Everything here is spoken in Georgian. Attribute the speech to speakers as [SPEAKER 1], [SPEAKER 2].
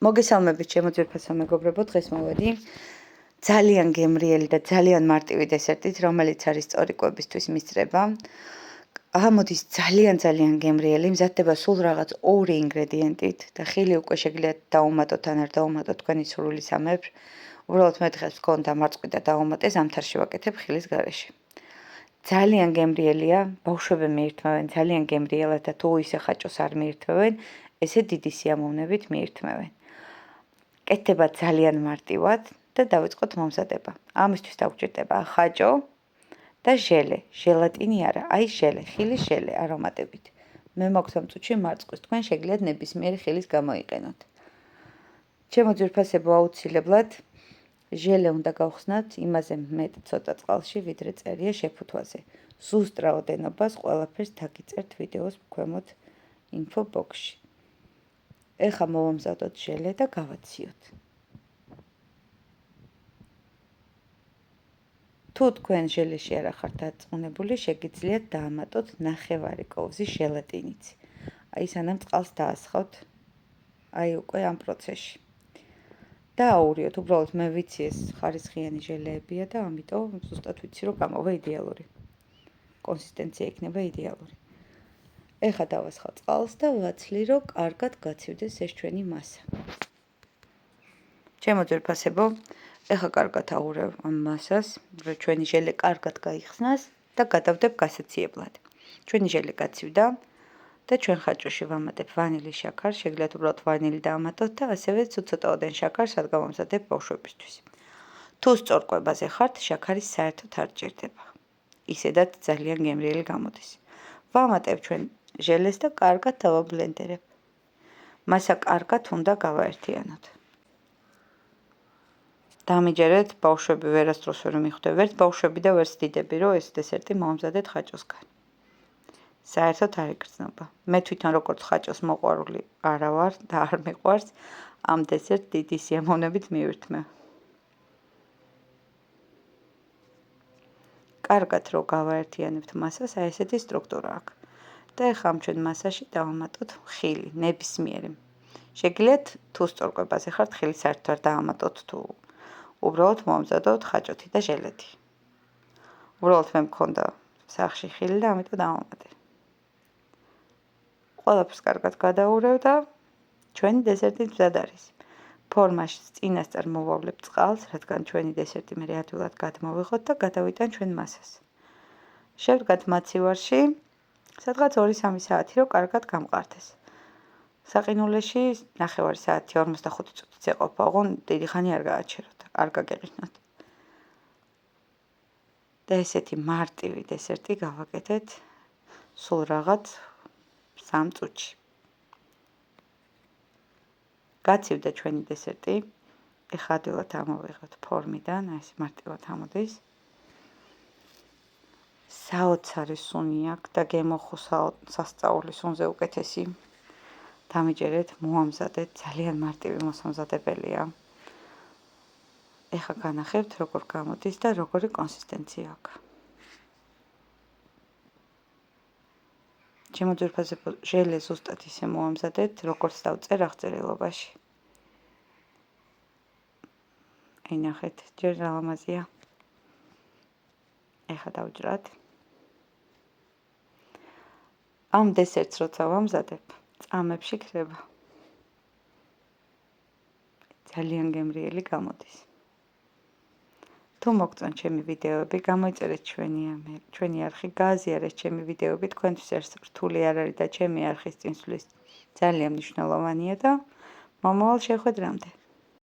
[SPEAKER 1] მოგესალმებით ჩემო ძვირფასო მეგობრებო, დღეს მოვედი ძალიან გემრიელი და ძალიან მარტივი დესერტით, რომელიც არის სწორი კვებისთვის მისწრება. გამოდის ძალიან გემრიელი, მზადდება სულ რაღაც 2 ინგრედიენტით და ხილი უკვე შეგიძლიათ დაუმატოთ ან არ დაუმატოთ თქვენი სურვილის ამებრ. უბრალოდ მე დღეს მქონდა მარწყვი და დაუმატე, ზამთარში ვაკეთებ ხილის გარეშე. ძალიან გემრიელია, ბავშვები მიირთმევენ, ძალიან გემრიელად და თუ ისე ხაჭოს არ მიირთმევენ, ესე დიდი სიამოვნებით მიირთმევენ. კეთდება ძალიან მარტივად და დავიწყოთ მომზადება. ამისთვის დაგვჭირდება ხაჭო და ჟელე, ჟელატინი არა, აი ჟელე, ხილის ჟელე არომატებით. მე მაქვს ამ წუთში მარწყვის, თქვენ შეგიძლიათ ნებისმიერი ხილის გამოიყენოთ. ჩემო ძვირფასებო, აუცილებლად ჟელე უნდა გავხსნათ იმაზე მეტ ცოტა წყალში, ვიდრე წერია შეფუთვაზე. ზუსტ რაოდენობას ყველაფერს დაგიწერთ ვიდეოს ქვემოთ info box-ში. ეხლა მოვამზადოთ ჟელე და გავაციოთ. თუ თქვენ ჟელეში არ ახართ დაწუნებული, შეგიძლიათ დაამატოთ ნახევარი კოვზი ჟელატინიც. აი სანამ წყალს დაასხავთ, აი უკვე ამ პროცესში. და აურიოთ, უბრალოდ მე ვიცი ეს ხარისხიანი ჟელეებია და ამიტომ ზუსტად ვიცი რომ გამოვა იდეალური. კონსისტენცია იქნება იდეალური. ეხლა დავასხავ წყალს და ვაცლი რომ კარგად გაცივდეს ეს ჩვენი მასა. ჩემო ძვირფასებო, ეხლა კარგად აურევ ამ მასას, რომ ჩვენი ჟელე კარგად გაიხსნას და გადავდებ გასაციებლად. ჩვენი ჟელე გაცივდა და ჩვენ ხაჭოში ვამატებ ვანილის შაქარს, შეგიძლიათ უბრალოდ ვანილი დაამატოთ და ასევე ცოტ-ცოტაოდენ შაქარს ადგამომზადებ ბავშვებისთვის. თუ სწორ კვებაზე ხართ, შაქარის საერთოდ არ ჭირდება. ისედაც ძალიან გემრიელი გამოდის. ვამატებ ჩვენ ჟელეს და კარგად დავაბლენდერებ. მასა კარგად უნდა გავაერთიანოთ. დამიჯერეთ, ბავშვები ვერასდროს ვერ მიხვდებით, ბავშვები და ვერც დიდები, რომ ეს დესერტი მოვამზადეთ ხაჭოსგან. საერთოდ არ იგრძნობა. მე თვითონ როგორც ხაჭოს მოყვარული არა ვარ და არ მიყვარს, ამ დესერტს დიდი სიამოვნებით მივირთმევ. კარგად რო გავაერთიანებთ მასას, აი ესეთი სტრუქტურა აქვს. და ეხლა ამ ჩვენ მასაში დავამატოთ ხილი, ნებისმიერი. შეგიძლიათ თუ სწორ კვებაზე ხართ, ხილი საერთოდ არ დაამატოთ თუ უბრალოდ მოვამზადოთ ხაჭოთი და ჟელეთი. უბრალოდ მე მქონდა სახში ხილი და ამიტომ დავამატე. ყველაფერს კარგად გადაურევ და ჩვენი დესერტი მზად არის. ფორმაში წინასწარ მოვავლებ წყალს, რადგან ჩვენი დესერტი მე ადვილად გადმოვიღოთ და გადავიტან ჩვენ მასას. შევდგათ მაცივარში, სადღაც 2-3 საათი, რომ კარგად გამყარდეს. საყინულეში ნახევარი საათი 45 წუთიც ეყოფა, ოღონდ დიდი ხანი არ გააჩეროთ, არ გაგეყინოთ. და ესეთი მარტივი დესერტი გავაკეთეთ სულ რაღაც 3 წუთში. გაცივდა ჩვენი დესერტი. ეხლა ადვილად ამოვიღოთ ფორმიდან, აი ეს მარტივად ამოდის. საოცარი სუნი აქვს და გემოხუსა სასწაულის სუნზე უკეთესი. დამიჯერეთ, მოვამზადეთ, ძალიან მარტივი მოსამზადებელია. ეხლა განახებთ როგორ გამოდის და როგორი კონსისტენცია აქვს. ჩემო ძვირფასებო, ჟელე ზუსტად ისე მოვამზადეთ, როგორც დავწერ აღწერილობაში. აი ნახეთ, ჯერ რა ლამაზია. ეხლა დავჯრათ. ამ დესერტს როცა ვამზადებ, წამებში ქრება. ძალიან გემრიელი გამოდის. თუ მოგწონთ ჩემი ვიდეოები, გამოიწერეთ ჩვენი არხი, გააზიარეთ ჩემი ვიდეოები, თქვენთვის ეს რთული არ არის და ჩემი არხის წინსვლის ძალიან მნიშვნელოვანია და მომავალ შეხვედრამდე.